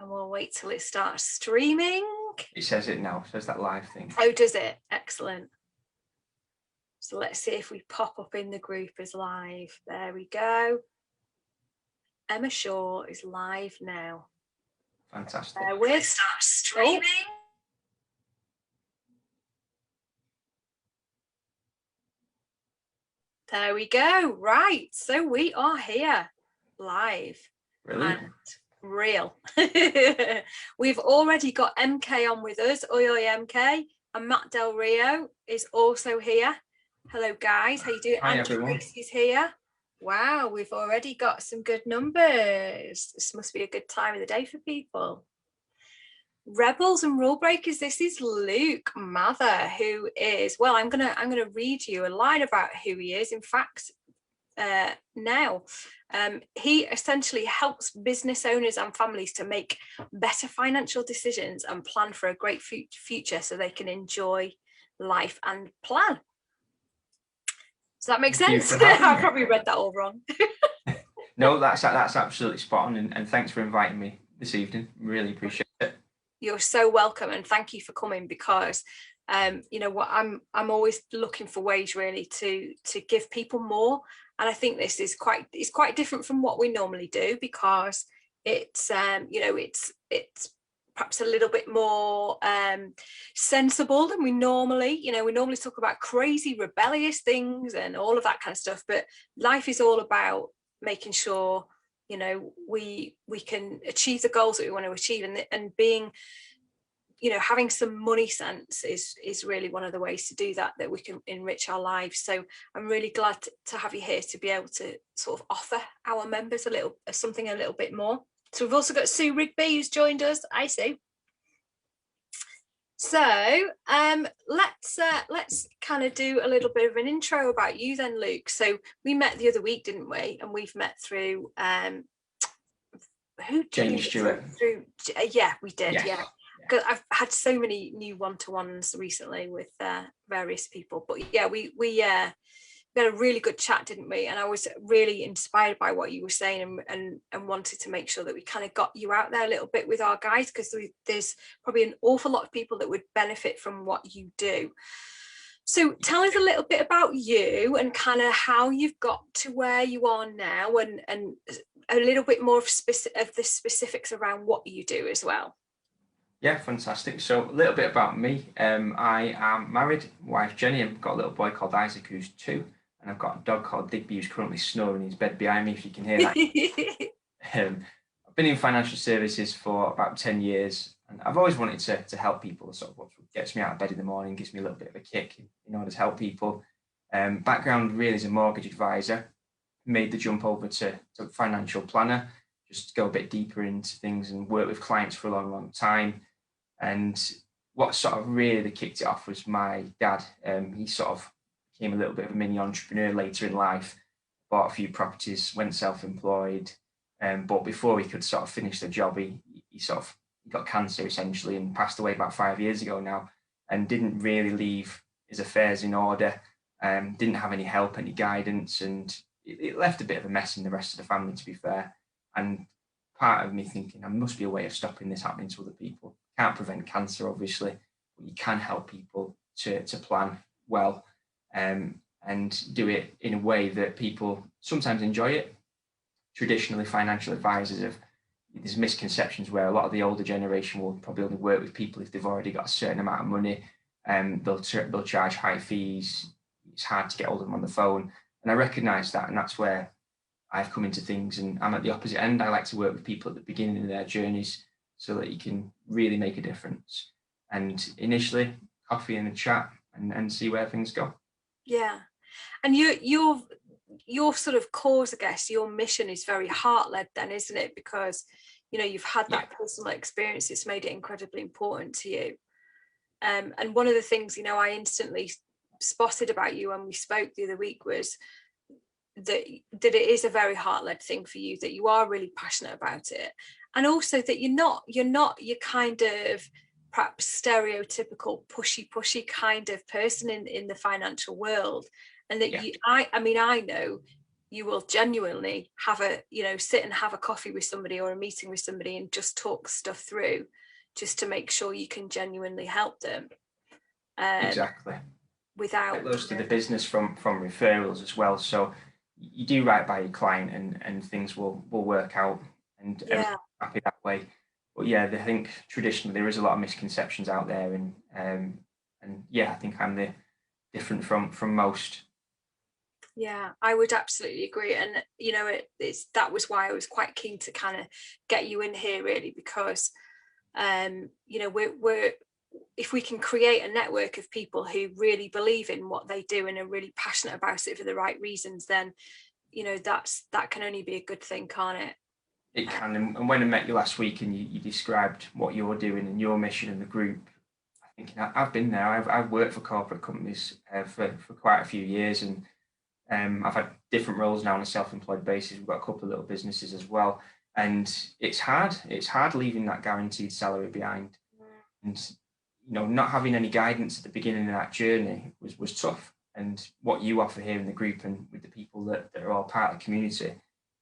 and we'll wait till it starts streaming. It says it now. It says that live thing. Oh, does it? Excellent. So let's see if we pop up in the group as live. There we go. Emma Shaw is live now. Fantastic. We'll start streaming. There we go. Right. So we are here live. Brilliant. And real. We've already got MK on with us. Oi, oi, MK. And Matt Del Rio is also here. Hello, guys. How you doing? Hi, and everyone. Tracy's here. Wow, we've already got some good numbers. This must be a good time of the day for people. Rebels and Rule Breakers, this is Luke Mather, who is, well, I'm gonna read you a line about who he is. In fact, now he essentially helps business owners and families to make better financial decisions and plan for a great future so they can enjoy life and plan. Does that make sense? I probably read that all wrong. No, that's absolutely spot on, and thanks for inviting me this evening. Really appreciate it. You're so welcome, and thank you for coming, because you know what, I'm always looking for ways really to give people more, and I think this is quite different from what we normally do, because it's you know, it's perhaps a little bit more sensible than we normally, you know, we normally talk about crazy rebellious things and all of that kind of stuff, but life is all about making sure, you know, we can achieve the goals that we want to achieve, and being, you know, having some money sense is really one of the ways to do that we can enrich our lives. So I'm really glad to have you here to be able to sort of offer our members something a little bit more. So we've also got Sue Rigby who's joined us. Hi, Sue. So let's kind of do a little bit of an intro about you then, Luke. So we met the other week, didn't we? And we've met through Jamie Stewart. Yeah, we did. Yes. Yeah. Because I've had so many new one-to-ones recently with various people, but yeah, we had a really good chat, didn't we? And I was really inspired by what you were saying, and wanted to make sure that we kind of got you out there a little bit with our guys, because there's probably an awful lot of people that would benefit from what you do. So tell us a little bit about you and kind of how you've got to where you are now, and a little bit more of the specifics around what you do as well. Yeah, fantastic. So a little bit about me. I am married, wife Jenny, and I've got a little boy called Isaac who's 2, and I've got a dog called Digby who's currently snoring in his bed behind me, if you can hear that. I've been in financial services for about 10 years, and I've always wanted to help people. Sort of what gets me out of bed in the morning, gives me a little bit of a kick in order to help people. Background really as a mortgage advisor, made the jump over to financial planner, just to go a bit deeper into things and work with clients for a long, long time. And what sort of really kicked it off was my dad. He sort of became a little bit of a mini entrepreneur later in life, bought a few properties, went self-employed. But before he could sort of finish the job, he got cancer essentially and passed away about 5 years ago now, and didn't really leave his affairs in order. Didn't have any help, any guidance, and it left a bit of a mess in the rest of the family, to be fair. And part of me thinking, there must be a way of stopping this happening to other people. Can't prevent cancer, obviously, but you can help people to plan well, and do it in a way that people sometimes enjoy it. Traditionally, financial advisors there's misconceptions where a lot of the older generation will probably only work with people if they've already got a certain amount of money, and they'll charge high fees. It's hard to get hold of them on the phone, and I recognise that, and that's where I've come into things, and I'm at the opposite end. I like to work with people at the beginning of their journeys so that you can really make a difference. And initially, coffee and a chat, and see where things go. Yeah, and your sort of cause, I guess, your mission is very heart-led then, isn't it? Because, you know, you've had that personal experience. It's made it incredibly important to you. And one of the things, you know, I instantly spotted about you when we spoke the other week was that it is a very heart-led thing for you, that you are really passionate about it, and also that you're kind of perhaps stereotypical pushy kind of person in the financial world, and that I know you will genuinely have a, sit and have a coffee with somebody or a meeting with somebody and just talk stuff through, just to make sure you can genuinely help them. Exactly. Without close to the business from referrals as well. So you do right by your client, and things will work out, and everyone's happy that way. But yeah, I think traditionally there is a lot of misconceptions out there, and yeah, I think I'm different from most. Yeah, I would absolutely agree. And that was why I was quite keen to kind of get you in here, really, because we're if we can create a network of people who really believe in what they do and are really passionate about it for the right reasons, then that can only be a good thing, can't it? It can. And when I met you last week and you described what you're doing and your mission in the group, I think I've been there. I've worked for corporate companies for quite a few years, and I've had different roles now on a self-employed basis. We've got a couple of little businesses as well, and it's hard. It's hard leaving that guaranteed salary behind, and not having any guidance at the beginning of that journey was tough. And what you offer here in the group and with the people that are all part of the community,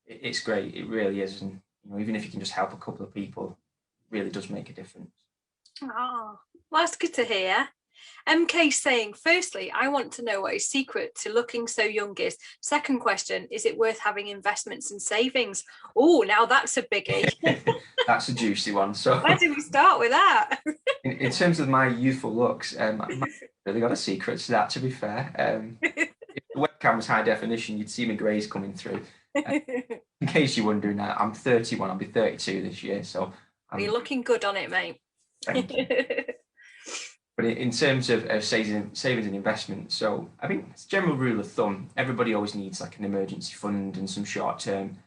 it's great. It really is. And even if you can just help a couple of people, it really does make a difference. Oh, well, that's good to hear. MK saying, firstly, I want to know what his secret to looking so young is. Second question, is it worth having investments and savings? Oh, now that's a biggie. That's a juicy one. So where do we start with that? in terms of my youthful looks, I've really got a secret to that, to be fair. If the webcam was high definition, you'd see my greys coming through. In case you're wondering, I'm 31, I'll be 32 this year. So you're looking good on it, mate. Thank you. But in terms of savings and investment, so I think it's a general rule of thumb. Everybody always needs like an emergency fund and some short-term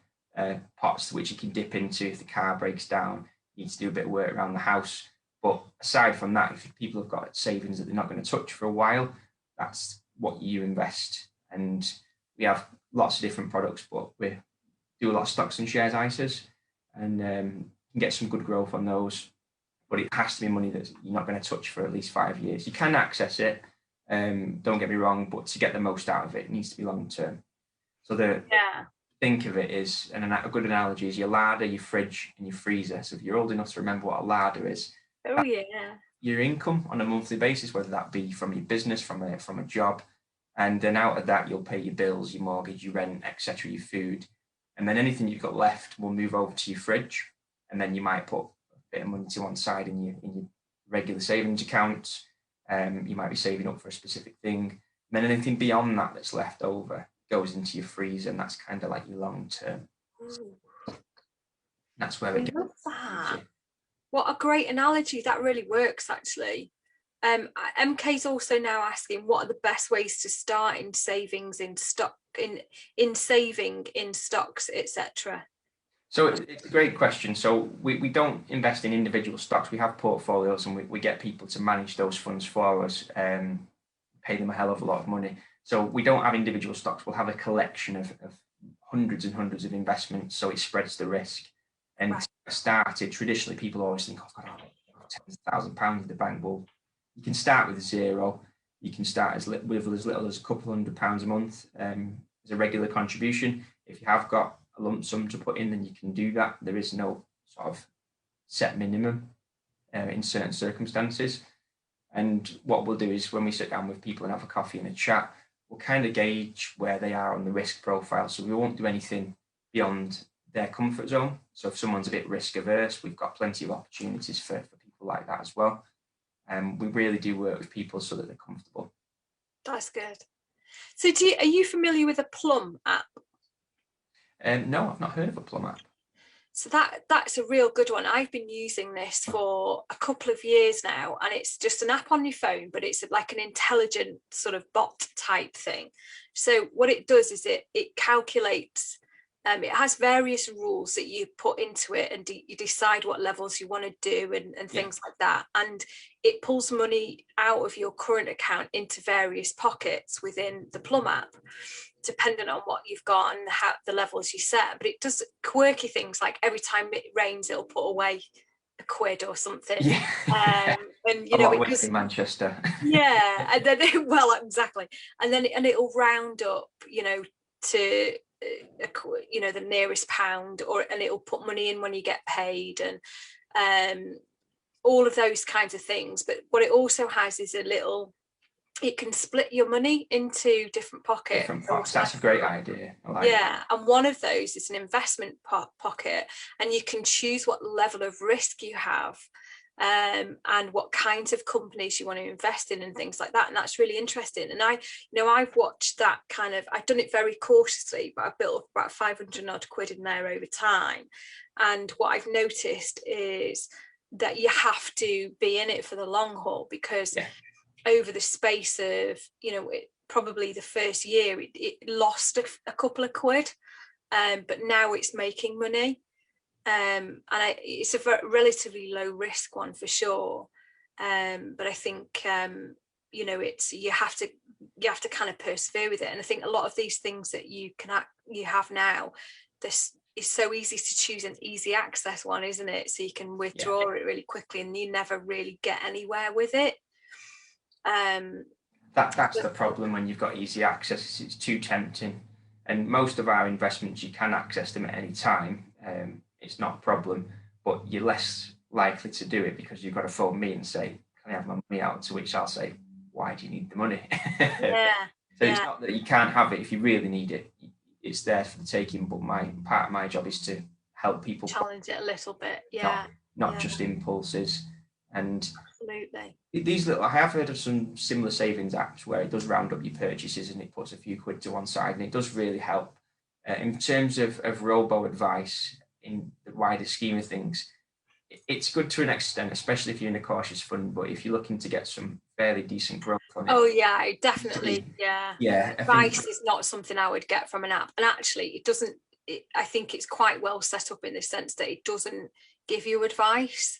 pots which you can dip into if the car breaks down, you need to do a bit of work around the house. But aside from that, if people have got savings that they're not going to touch for a while, that's what you invest. And we have lots of different products, but we do a lot of stocks and shares ISAs, and can get some good growth on those. But it has to be money that you're not going to touch for at least 5 years. You can access it, don't get me wrong, but to get the most out of it, it needs to be long term. So think of it as, and a good analogy is your larder, your fridge, and your freezer. So if you're old enough to remember what a larder is, your income on a monthly basis, whether that be from your business, from a job, and then out of that you'll pay your bills, your mortgage, your rent, etc., your food, and then anything you've got left will move over to your fridge, and then you might put bit of money to one side in your regular savings account. You might be saving up for a specific thing. And then anything beyond that that's left over goes into your freezer, and that's kind of like your long term. That's where it goes. What a great analogy. That really works, actually. MK's also now asking, what are the best ways to start in savings in stock, in saving in stocks, etc.? So it's a great question. So we don't invest in individual stocks. We have portfolios, and we get people to manage those funds for us, pay them a hell of a lot of money. So we don't have individual stocks. We'll have a collection of hundreds and hundreds of investments, so it spreads the risk. And started, traditionally, people always think, I've got £10,000 in the bank. Well, you can start with zero. You can start with as little as a couple £100 a month as a regular contribution. If you have got a lump sum to put in, then you can do that. There is no sort of set minimum in certain circumstances. And what we'll do is when we sit down with people and have a coffee and a chat, we'll kind of gauge where they are on the risk profile. So we won't do anything beyond their comfort zone. So if someone's a bit risk averse, we've got plenty of opportunities for people like that as well. We really do work with people so that they're comfortable. That's good. So are you familiar with a Plum app? No, I've not heard of a Plum app. So that's a real good one. I've been using this for a couple of years now, and it's just an app on your phone, but it's like an intelligent sort of bot type thing. So what it does is it calculates, it has various rules that you put into it, and you decide what levels you want to do and things like that. And it pulls money out of your current account into various pockets within the Plum app, depending on what you've got and the levels you set. But it does quirky things, like every time it rains, it'll put away £1 or something. Yeah. And it goes in Manchester. Yeah, and then well, exactly. And then it'll round up, to the nearest pound, and it'll put money in when you get paid, and all of those kinds of things. But what it also has is it can split your money into different pockets. Different pockets. That's a great idea. And one of those is an investment pocket, and you can choose what level of risk you have, and what kinds of companies you want to invest in and things like that. And that's really interesting. And I've watched that I've done it very cautiously, but I've built up about 500 odd quid in there over time. And what I've noticed is that you have to be in it for the long haul, because over the space of, probably the first year, it lost a couple of quid, but now it's making money. And it's a relatively low risk one for sure. But I think, you have to kind of persevere with it. And I think a lot of these things that you have now, this is so easy to choose an easy access one, isn't it? So you can withdraw it really quickly, and you never really get anywhere with it. That's the problem when you've got easy access. It's too tempting, and most of our investments, you can access them at any time. It's not a problem, but you're less likely to do it because you've got to phone me and say, can I have my money out? To which I'll say, why do you need the money? It's not that you can't have it if you really need it. It's there for the taking, but part of my job is to help people challenge it a little bit, not just impulses. And absolutely, I have heard of some similar savings apps where it does round up your purchases and it puts a few quid to one side, and it does really help. In terms of robo advice, in the wider scheme of things, it's good to an extent, especially if you're in a cautious fund. But if you're looking to get some fairly decent growth on it, definitely, advice is not something I would get from an app. And actually, it doesn't. I think it's quite well set up in the sense that it doesn't give you advice.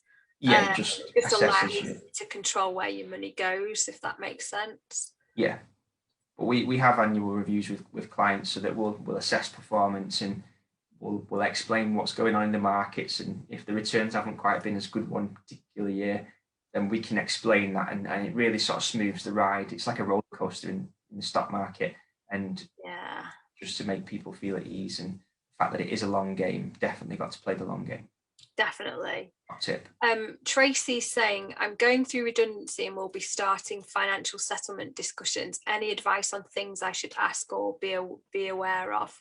Just allows you to control where your money goes, if that makes sense. But we have annual reviews with clients, so that we'll assess performance, and we'll explain what's going on in the markets, and if the returns haven't quite been as good one particular year, then we can explain that, and it really sort of smooths the ride. It's like a roller coaster in the stock market, and just to make people feel at ease, and the fact that it is a long game, definitely got to play the long game. Definitely. Tip. Tracy's saying, I'm going through redundancy and will be starting financial settlement discussions. Any advice on things I should ask or be aware of?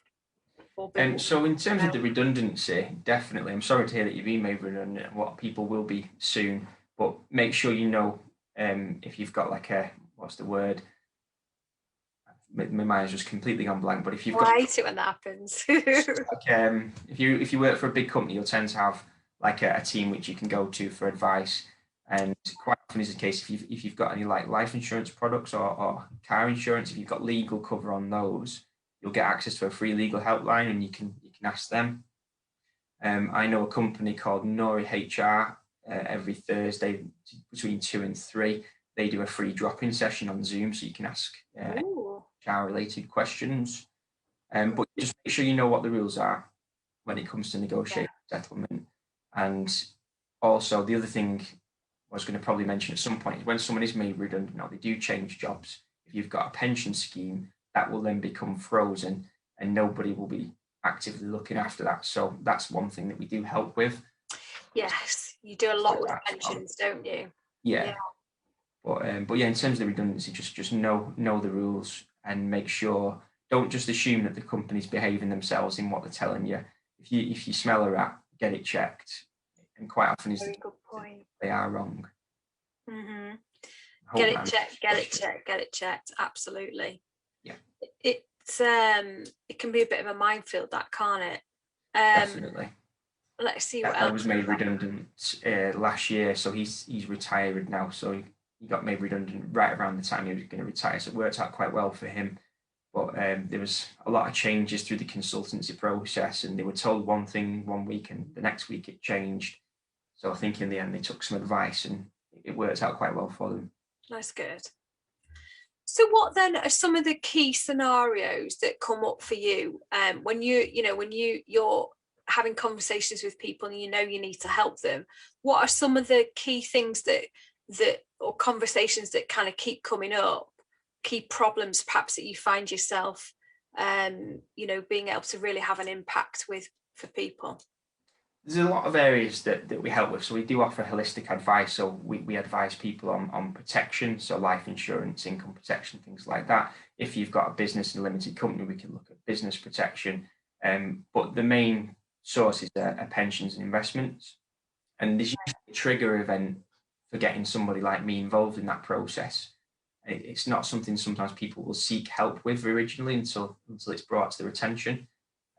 So in terms of the redundancy, definitely, I'm sorry to hear that you've been made redundant. What people will be soon, but make sure you know if you've got like what's the word? My mind's just completely gone blank. But if you've got, I hate it when that happens. if you work for a big company, you'll tend to have like a team which you can go to for advice. And quite often is the case if you've got any like life insurance products or car insurance, if you've got legal cover on those, you'll get access to a free legal helpline, and you can ask them. I know a company called Nori HR. Every Thursday between 2 and 3, they do a free drop-in session on Zoom, so you can ask HR-related questions. But just make sure you know what the rules are when it comes to negotiating settlement. And also, the other thing I was going to probably mention at some point is when someone is made redundant or they do change jobs, if you've got a pension scheme, that will then become frozen and nobody will be actively looking after that. So that's one thing that we do help with. Yes, you do a lot with pensions, don't you? Yeah. But in terms of the redundancy, just know the rules and make sure, don't just assume that the company's behaving themselves in what they're telling you. If you smell a rat, get it checked. And quite often very good point. They are wrong. Mm-hmm. Get it checked. Absolutely. Yeah. It can be a bit of a minefield, that, can't it? Definitely. Let's see what else. I was made redundant last year, so he's retired now. So he got made redundant right around the time he was going to retire. So it worked out quite well for him. But there was a lot of changes through the consultancy process, and they were told one thing one week, and the next week it changed. So I think in the end they took some advice, and it worked out quite well for them. That's good. So what then are some of the key scenarios that come up for you when you're having conversations with people and you need to help them? What are some of the key things that or conversations that kind of keep coming up, key problems perhaps that you find yourself you know, being able to really have an impact for people? There's a lot of areas that we help with. So we do offer holistic advice. So we advise people on protection, so life insurance, income protection, things like that. If you've got a business and a limited company, we can look at business protection. But the main source is pensions and investments. And there's usually a trigger event for getting somebody like me involved in that process. It's not something sometimes people will seek help with originally until it's brought to their attention.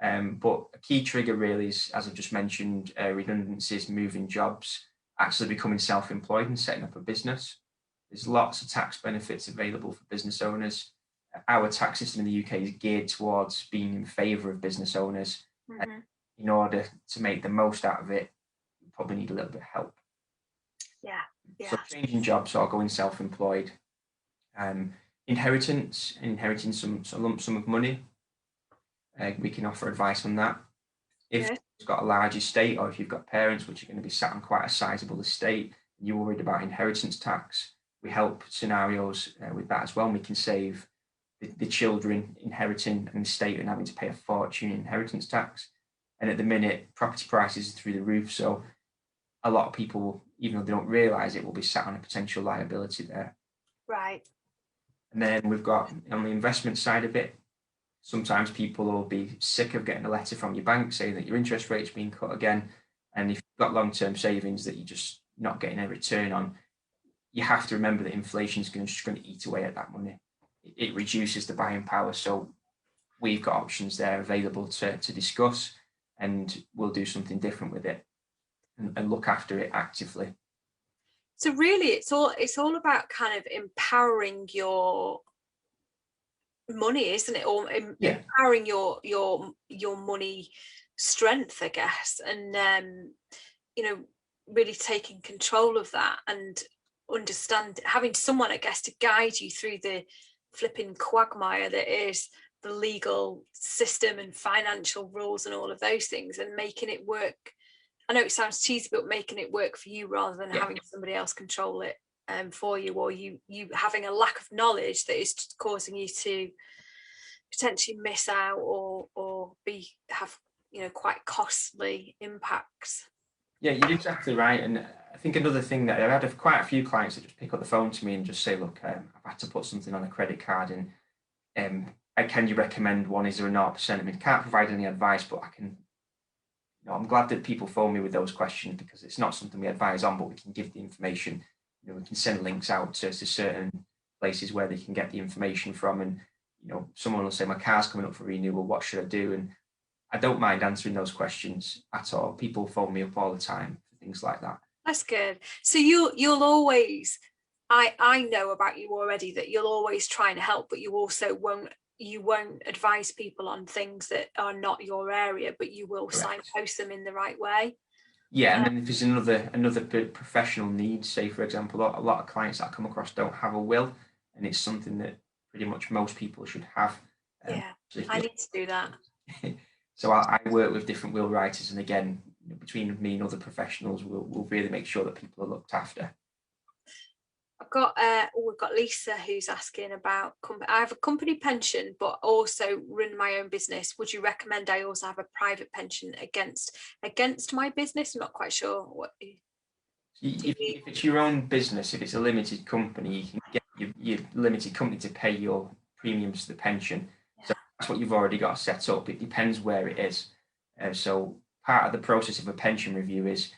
But a key trigger really is, as I just mentioned, redundancies, moving jobs, actually becoming self-employed and setting up a business. There's lots of tax benefits available for business owners. Our tax system in the UK is geared towards being in favour of business owners. Mm-hmm. In order to make the most out of it, you probably need a little bit of help. Yeah. So changing jobs or going self-employed. Inheriting some lump sum of money. We can offer advice on that. If you've got a large estate, or if you've got parents which are going to be sat on quite a sizable estate, and you're worried about inheritance tax, we help scenarios with that as well. And we can save the children inheriting an estate and having to pay a fortune in inheritance tax. And at the minute, property prices are through the roof. So a lot of people, even though they don't realise it, will be sat on a potential liability there. Right. And then we've got on the investment side of it, sometimes people will be sick of getting a letter from your bank saying that your interest rate's been cut again. And if you've got long-term savings that you're just not getting a return on, you have to remember that inflation is just going to eat away at that money. It reduces the buying power. So we've got options there available to discuss, and we'll do something different with it and look after it actively. So really, it's all about kind of empowering your money, isn't it? Or empowering your money strength, I guess, and you know, really taking control of that and having someone, I guess, to guide you through the flipping quagmire that is the legal system and financial rules and all of those things, and making it work. I know it sounds cheesy, but making it work for you rather than having somebody else control it for you, or you having a lack of knowledge that is causing you to potentially miss out or have, you know, quite costly impacts. Yeah, you're exactly right. And I think another thing that I've had quite a few clients that just pick up the phone to me and just say, look, I've had to put something on a credit card, and can you recommend one? Is there a 0%? I mean, I can't provide any advice, but I can. I'm glad that people phone me with those questions, because it's not something we advise on, but we can give the information. You know, we can send links out to certain places where they can get the information from. And, you know, someone will say, my car's coming up for renewal, what should I do? And I don't mind answering those questions at all. People phone me up all the time for things like that. That's good. So you'll always, I know about you already that you'll always try and help, but you also won't advise people on things that are not your area, but you will signpost them in the right way. Yeah, and then if there's another professional need, say for example, a lot of clients that I come across don't have a will, and it's something that pretty much most people should have. I need to do that. So I work with different will writers, and again, between me and other professionals, we'll really make sure that people are looked after. We've got Lisa who's asking about, I have a company pension but also run my own business. Would you recommend I also have a private pension against my business? I'm not quite sure what. If it's your own business, if it's a limited company, you can get your limited company to pay your premiums to the pension. So that's what you've already got set up. It depends where it is. So part of the process of a pension review is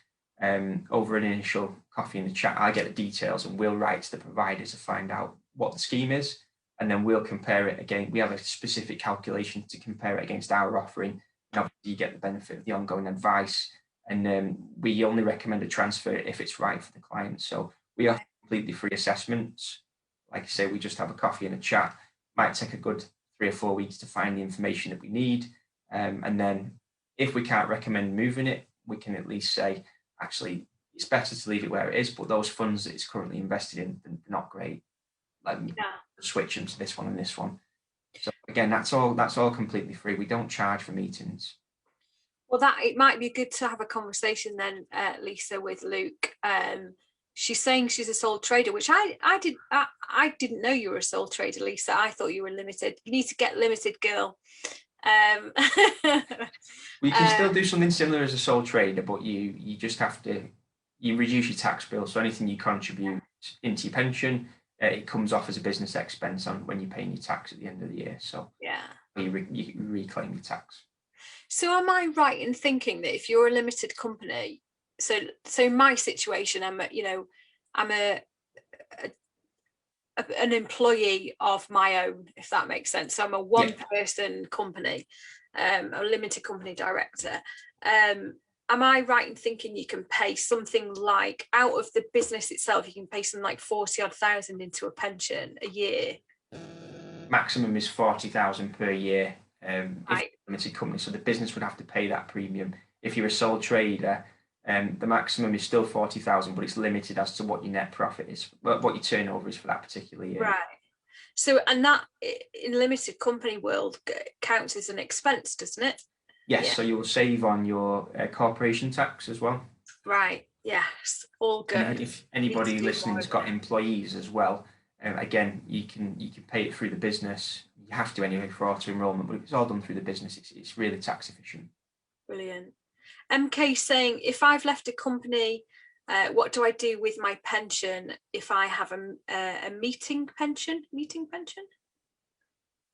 over an initial coffee in the chat, I get the details and we'll write to the provider to find out what the scheme is, and then we'll compare it again. We have a specific calculation to compare it against our offering, and obviously you get the benefit of the ongoing advice, and we only recommend a transfer if it's right for the client. So we have completely free assessments. Like I say, we just have a coffee and a chat. Might take a good 3 or 4 weeks to find the information that we need, and then if we can't recommend moving it, we can at least say, actually, it's better to leave it where it is, but those funds that it's currently invested in, they're not great. Like, switch them to this one and this one. So again, that's all completely free. We don't charge for meetings. Well, it might be good to have a conversation then, Lisa, with Luke, she's saying she's a sole trader, which I didn't know you were a sole trader, Lisa. I thought you were limited. You need to get limited, girl. We can still do something similar as a sole trader, but you just have to reduce your tax bill. So anything you contribute into your pension, it comes off as a business expense on when you're paying your tax at the end of the year. So yeah, you reclaim your tax. So am I right in thinking that if you're a limited company, so in my situation, I'm an employee of my own, if that makes sense. So I'm a one-person company, a limited company director. Am I right in thinking you can pay something like, out of the business itself, you can pay something like 40,000 into a pension a year? Maximum is 40,000 per year. Right. If limited company, so the business would have to pay that premium. If you're a sole trader, the maximum is still 40,000, but it's limited as to what your net profit is, what your turnover is for that particular year. Right. So, and that in limited company world counts as an expense, doesn't it? Yes. Yeah. So you will save on your corporation tax as well. Right. Yes. All good. And if anybody listening has got employees as well, again, you can pay it through the business. You have to anyway for auto enrollment, but if it's all done through the business, it's really tax efficient. Brilliant. MK saying, if I've left a company, what do I do with my pension if I have a meeting pension? Meeting pension?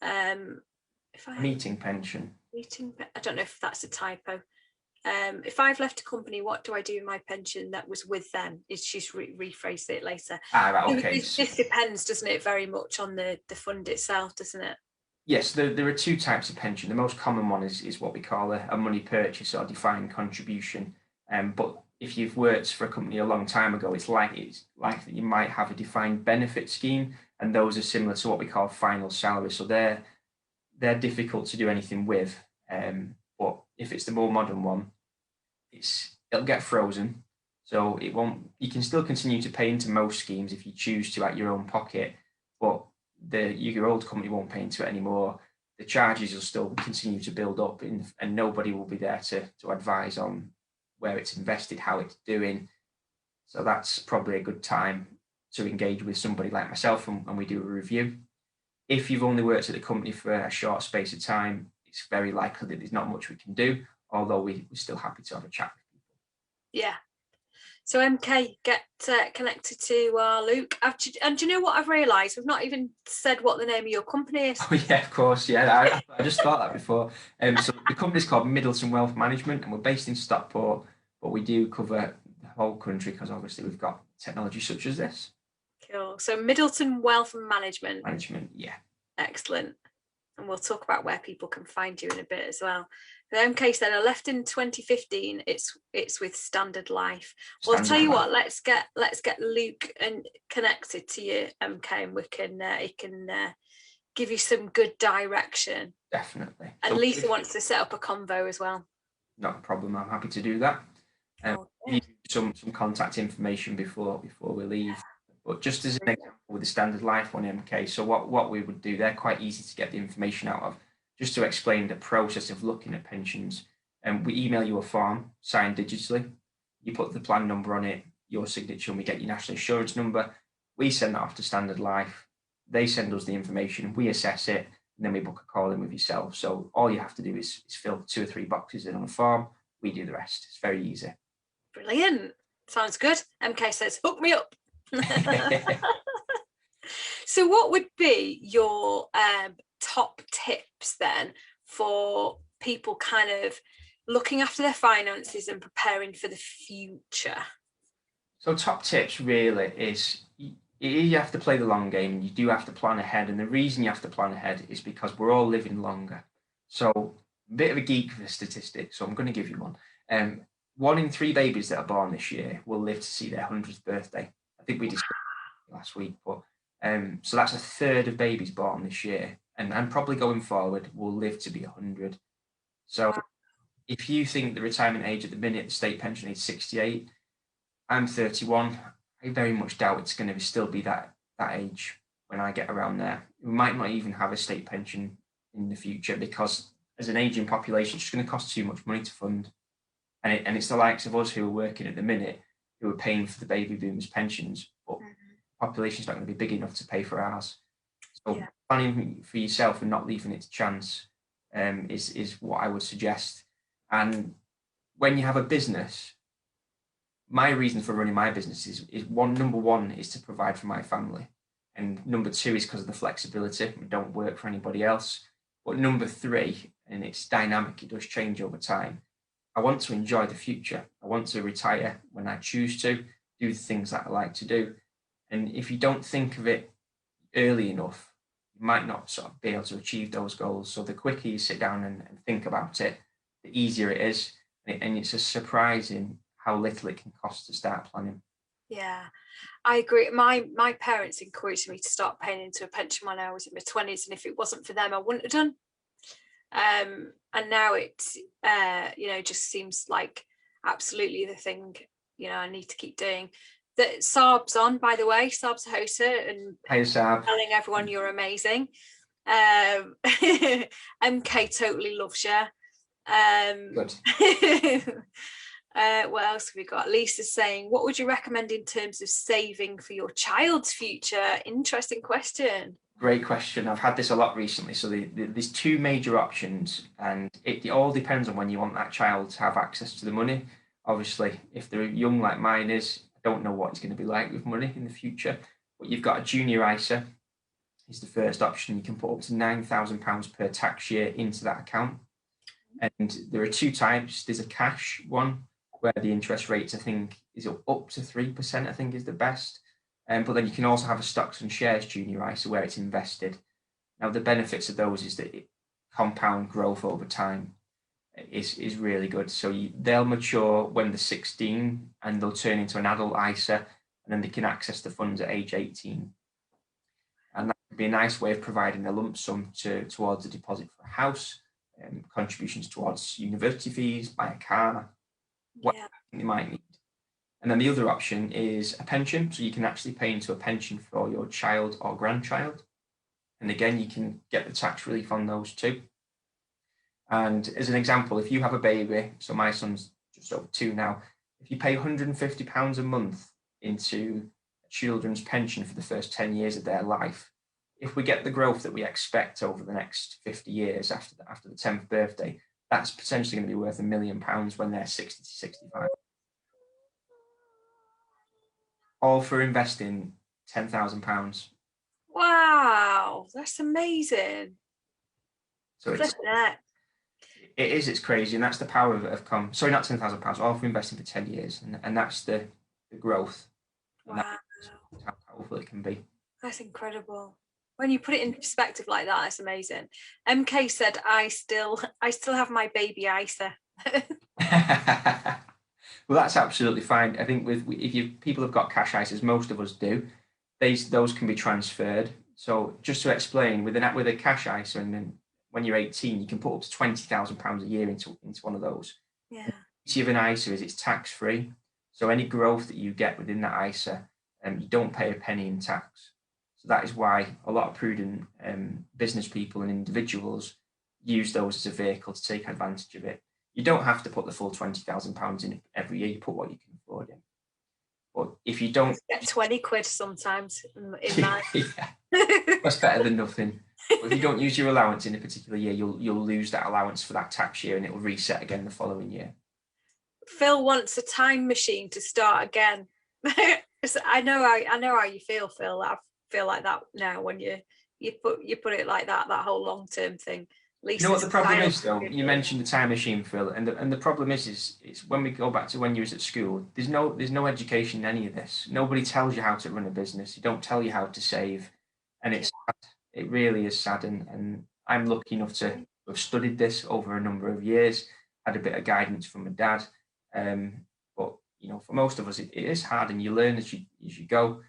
If I meeting pension. I don't know if that's a typo. If I've left a company, what do I do with my pension that was with them? She's rephrased it later. Right, okay. This depends, doesn't it, very much on the fund itself, doesn't it? Yes, there are two types of pension. The most common one is what we call a money purchase or defined contribution. But if you've worked for a company a long time ago, it's likely that you might have a defined benefit scheme, and those are similar to what we call final salary. So they're difficult to do anything with. But if it's the more modern one, it'll get frozen. So it won't. You can still continue to pay into most schemes if you choose to at your own pocket, but your old company won't pay into it anymore. The charges will still continue to build up, and nobody will be there to advise on where it's invested, how it's doing. So that's probably a good time to engage with somebody like myself, and we do a review. If you've only worked at the company for a short space of time, it's very likely that there's not much we can do, although we're still happy to have a chat with people. Yeah. So MK, get connected to Luke. And do you know what I've realised? We've not even said what the name of your company is. Oh yeah, of course. Yeah, I just thought that before. So the company's called Middleton Wealth Management, and we're based in Stockport, but we do cover the whole country because obviously we've got technology such as this. Cool. So Middleton Wealth Management. Yeah. Excellent. And we'll talk about where people can find you in a bit as well. The MK said, I left in 2015. It's with Standard Life. Well, I'll tell you what. Let's get Luke and connected to you, MK, and we can he can give you some good direction. Definitely. And so Lisa wants to set up a convo as well. Not a problem. I'm happy to do that. Give you some contact information before we leave. But just as an example with the Standard Life one, MK. So what we would do, they're quite easy to get the information out of. Just to explain the process of looking at pensions, we email you a form signed digitally. You put the plan number on it, your signature, and we get your national insurance number. We send that off to Standard Life. They send us the information, we assess it, and then we book a call in with yourself. So all you have to do is fill 2 or 3 boxes in on a form. We do the rest. It's very easy. Brilliant. Sounds good. MK says, hook me up. So what would be your top tips then for people kind of looking after their finances and preparing for the future? So top tips really is you have to play the long game. You do have to plan ahead, and the reason you have to plan ahead is because we're all living longer. So a bit of a geek for the statistics, so I'm going to give you one. 1 in 3 babies that are born this year will live to see their 100th birthday. I think we discussed last week, but so that's a third of babies born this year, and probably going forward will live to be 100. So if you think the retirement age at the minute, the state pension age 68, I'm 31. I very much doubt it's going to still be that age when I get around there. We might not even have a state pension in the future because as an aging population, it's just going to cost too much money to fund. And it's the likes of us who are working at the minute who are paying for the baby boomers' pensions, but Mhm. the population's not going to be big enough to pay for ours. So Yeah. planning for yourself and not leaving it to chance is what I would suggest. And when you have a business, my reason for running my business is number one is to provide for my family. And number two is because of the flexibility. I don't work for anybody else. But number three, and it's dynamic, it does change over time. I want to enjoy the future. I want to retire when I choose to, do the things that I like to do. And if you don't think of it early enough, you might not sort of be able to achieve those goals. So the quicker you sit down and think about it, the easier it is. And it's a surprising how little it can cost to start planning. Yeah, I agree. My parents encouraged me to start paying into a pension when I was in my 20s, and if it wasn't for them, I wouldn't have done. And now it's just seems like absolutely the thing I need to keep doing. That Saab's on, by the way. Saab's a host, and Hi, Saab. telling everyone you're amazing. MK totally loves you. Good. What else have we got? Lisa's saying, what would you recommend in terms of saving for your child's future? Interesting question. Great question. I've had this a lot recently. So there's two major options, and it all depends on when you want that child to have access to the money. Obviously, if they're young like mine is, I don't know what it's going to be like with money in the future. But you've got a junior ISA is the first option. You can put up to £9,000 per tax year into that account. And there are two types. There's a cash one where the interest rates, I think, is up to 3%, I think is the best. But then you can also have a stocks and shares junior ISA where it's invested. Now, the benefits of those is that compound growth over time is really good. So they'll mature when they're 16 and they'll turn into an adult ISA, and then they can access the funds at age 18. And that would be a nice way of providing a lump sum towards a deposit for a house, contributions towards university fees, buy a car, what you might need. And then the other option is a pension. So you can actually pay into a pension for your child or grandchild. And again, you can get the tax relief on those too. And as an example, if you have a baby, so my son's just over 2 now, if you pay £150 a month into a children's pension for the first 10 years of their life, if we get the growth that we expect over the next 50 years after the 10th birthday, that's potentially going to be worth £1 million when they're 60 to 65. All for investing £10,000. Wow, that's amazing. So it's crazy, and that's the power of sorry, not £10,000, all for investing for 10 years, and that's the growth. Wow, that's how powerful it can be. That's incredible. When you put it in perspective like that, that's amazing. MK said, I still have my baby ISA. Well, that's absolutely fine. I think if people have got cash ISAs, most of us do. Those can be transferred. So just to explain, with a cash ISA, and then when you're 18, you can put up to £20,000 a year into one of those. Yeah. The beauty of an ISA is it's tax free. So any growth that you get within that ISA, you don't pay a penny in tax. So that is why a lot of prudent business people and individuals use those as a vehicle to take advantage of it. You don't have to put the full £20,000 in every year. You put what you can afford in. But if you don't get 20 quid sometimes in mine. That's better than nothing. But if you don't use your allowance in a particular year, you'll lose that allowance for that tax year, and it will reset again the following year. Phil wants a time machine to start again. I know how you feel, Phil. I feel like that now when you put it like that whole long-term thing. You know what the problem is, though? You mentioned the time machine, Phil, and the problem is it's when we go back to when you was at school. There's no education in any of this. Nobody tells you how to run a business. They don't tell you how to save, and it really is sad. And I'm lucky enough to have studied this over a number of years, had a bit of guidance from my dad. But for most of us, it is hard, and you learn as you go.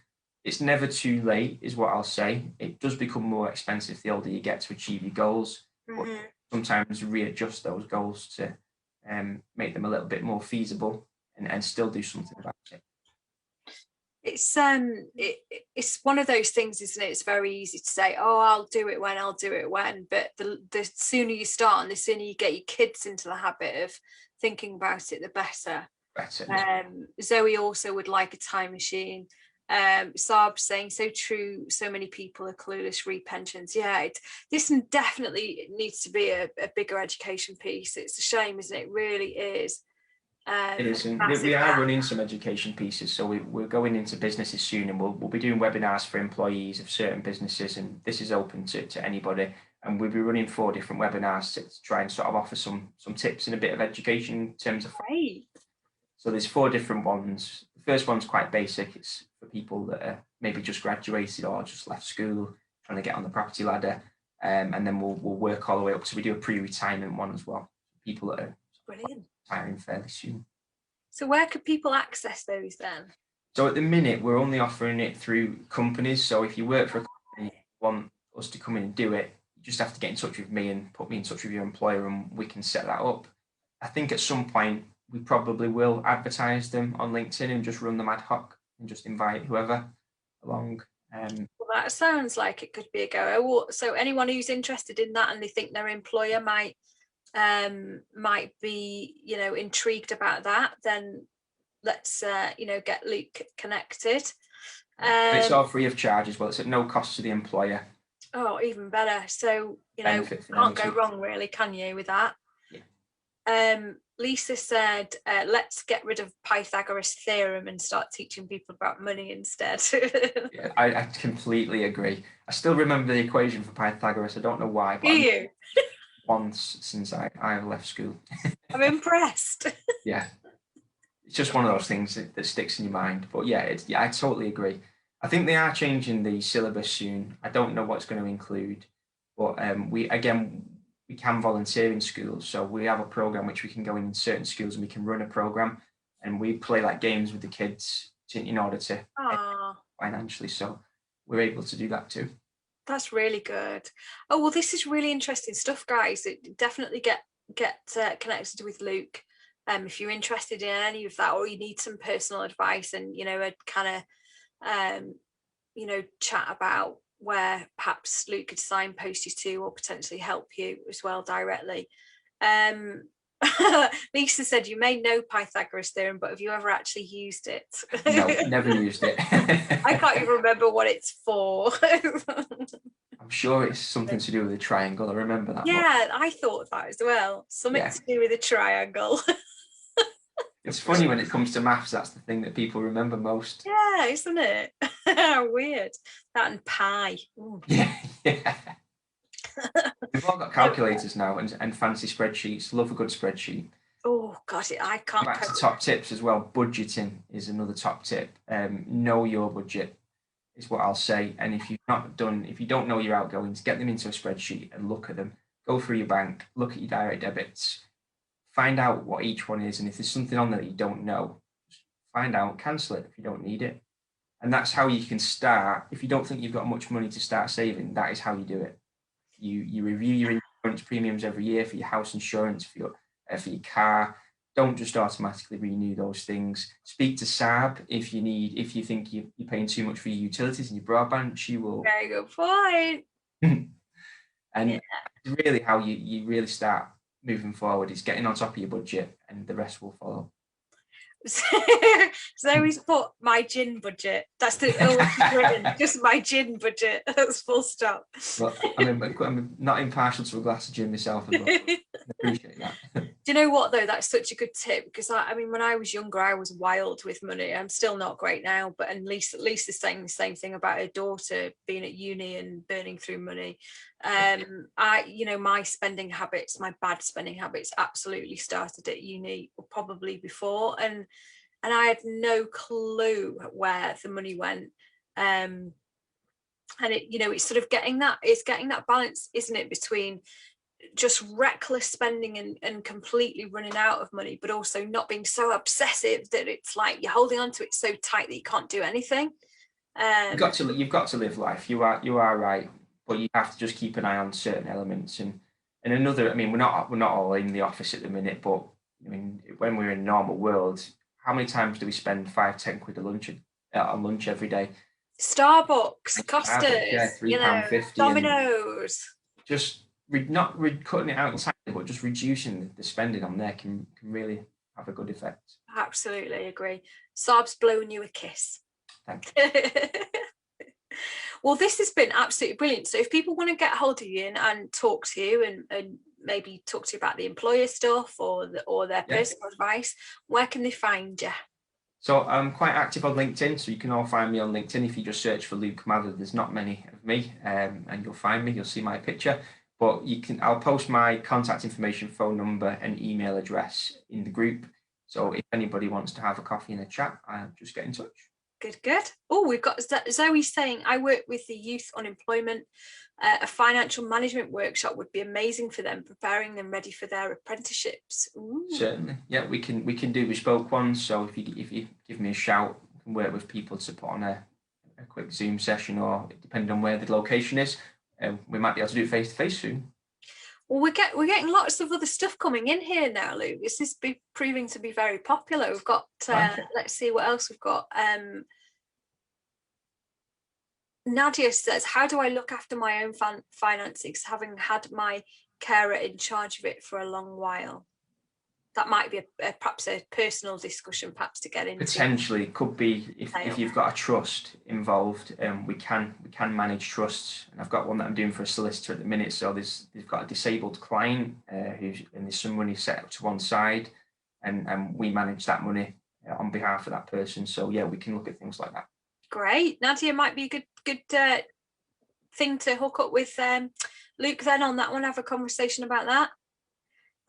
It's never too late, is what I'll say. It does become more expensive the older you get to achieve your goals. But sometimes readjust those goals to make them a little bit more feasible and still do something about it. It's one of those things, isn't it? It's very easy to say, oh, I'll do it when, but the sooner you start and the sooner you get your kids into the habit of thinking about it, the better. Better. Yeah. Zoe also would like a time machine. Saab saying, so true, so many people are clueless re pensions. Yeah, this definitely needs to be a bigger education piece. It's a shame, isn't it? It really is. It is, and we are running some education pieces. So we're going into businesses soon, and we'll be doing webinars for employees of certain businesses, and this is open to anybody. And we'll be running 4 different webinars to try and sort of offer some tips and a bit of education in terms of. Great. So there's 4 different ones. The first one's quite basic. It's for people that are maybe just graduated or just left school, trying to get on the property ladder. And then we'll work all the way up. So we do a pre-retirement one as well. People that are brilliant retiring fairly soon. So where could people access those then? So at the minute, we're only offering it through companies. So if you work for a company, you want us to come in and do it, you just have to get in touch with me and put me in touch with your employer, and we can set that up. I think at some point, we probably will advertise them on LinkedIn and just run them ad hoc and just invite whoever along. Well, that sounds like it could be a go. So anyone who's interested in that and they think their employer might be, intrigued about that, then let's get Luke connected. It's all free of charge as well. It's at no cost to the employer. Oh, even better. So can't go wrong, really, can you, with that? Yeah. Lisa said, let's get rid of Pythagoras theorem and start teaching people about money instead. Yeah, I completely agree. I still remember the equation for Pythagoras. I don't know why. Do you? Once since I left school. I'm impressed. Yeah. It's just one of those things that sticks in your mind. But yeah, I totally agree. I think they are changing the syllabus soon. I don't know what it's going to include. But we can volunteer in schools. So we have a program which we can go in certain schools and we can run a program, and we play like games with the kids in order to financially. So we're able to do that too. That's really good. Oh, well, this is really interesting stuff, guys. Definitely get connected with Luke if you're interested in any of that, or you need some personal advice and a kind of chat about where perhaps Luke could signpost you to or potentially help you as well directly. Lisa said, you may know Pythagoras theorem, but have you ever actually used it? No, never used it. I can't even remember what it's for. I'm sure it's something to do with a triangle. I remember that. Yeah, I thought that as well. Something to do with a triangle. It's funny when it comes to maths, that's the thing that people remember most. Yeah, isn't it? Weird. That and pi. Ooh. Yeah. We've all got calculators now and fancy spreadsheets. Love a good spreadsheet. Oh God, I can't. Back to top tips as well. Budgeting is another top tip. Know your budget is what I'll say. And if you don't know your outgoings, get them into a spreadsheet and look at them. Go through your bank, look at your direct debits, find out what each one is, and if there's something on there that you don't know, find out, cancel it if you don't need it. And that's how you can start. If you don't think you've got much money to start saving, that is how you do it. You review your insurance premiums every year for your house insurance, for your car. Don't just automatically renew those things. Speak to Saab if you think you're paying too much for your utilities and your broadband. She will. Very good point. And really how you really start moving forward is getting on top of your budget, and the rest will follow. Zoe's put my gin budget. That's written. Just my gin budget. That's full stop. Well, I'm not impartial to a glass of gin myself as well. I appreciate that. Do you know what though? That's such a good tip, because I mean, when I was younger, I was wild with money. I'm still not great now, but and Lisa's saying the same thing about her daughter being at uni and burning through money. My spending habits, my bad spending habits, absolutely started at uni, or probably before, and I had no clue where the money went. And it's sort of getting that balance, isn't it, between just reckless spending and completely running out of money, but also not being so obsessive that it's like you're holding on to it so tight that you can't do anything. You've got to live life. You are right, but you have to just keep an eye on certain elements. And another, I mean, we're not all in the office at the minute, but I mean, when we're in a normal world, how many times do we spend 5-10 quid on lunch every day? Starbucks, Costas, £3.50. Domino's. Just not cutting it out entirely, but just reducing the spending on there can really have a good effect. Absolutely agree. Saab's blowing you a kiss. Thank you. Well, this has been absolutely brilliant. So if people want to get hold of you and talk to you and maybe talk to you about the employer stuff or their personal advice, where can they find you? So I'm quite active on LinkedIn, so you can all find me on LinkedIn. If you just search for Luke Mather, there's not many of me, and you'll find me, you'll see my picture. But I'll post my contact information, phone number and email address in the group. So if anybody wants to have a coffee and a chat, just get in touch. Good. Oh, we've got Zoe saying, I work with the youth unemployment. A financial management workshop would be amazing for them, preparing them ready for their apprenticeships. Ooh. Certainly, yeah, we can do bespoke ones. So if you give me a shout, we can work with people to put on a quick Zoom session, or depending on where the location is, we might be able to do it face to face soon. Well, we're getting lots of other stuff coming in here now, Luke. This is proving to be very popular. We've got let's see what else we've got. Nadia says, how do I look after my own finances, having had my carer in charge of it for a long while? That might be perhaps a personal discussion, perhaps, to get into. Potentially, could be if you've got a trust involved. We can manage trusts, and I've got one that I'm doing for a solicitor at the minute. So they've got a disabled client and there's some money set up to one side, and we manage that money on behalf of that person. So yeah, we can look at things like that. Great, Nadia, might be a good thing to hook up with Luke then on that one. Have a conversation about that.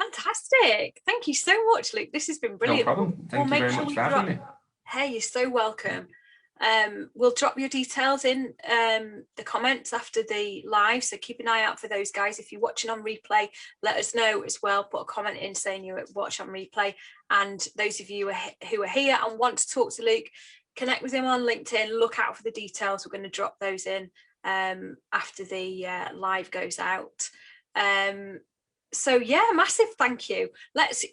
Fantastic. Thank you so much, Luke. This has been brilliant. No problem. Thank you very much for having me. Hey, you're so welcome. We'll drop your details in the comments after the live, so keep an eye out for those, guys. If you're watching on replay, let us know as well. Put a comment in saying you watch on replay. And those of you who are here and want to talk to Luke, connect with him on LinkedIn. Look out for the details. We're going to drop those in after the live goes out. So yeah, massive thank you.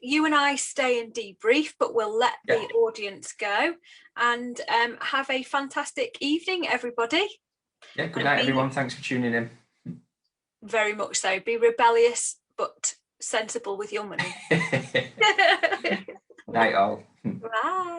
You and I stay and debrief, but we'll let the audience go. And have a fantastic evening, everybody. Yeah, good night, everyone. Thanks for tuning in. Very much so. Be rebellious, but sensible with your money. Night all. Bye.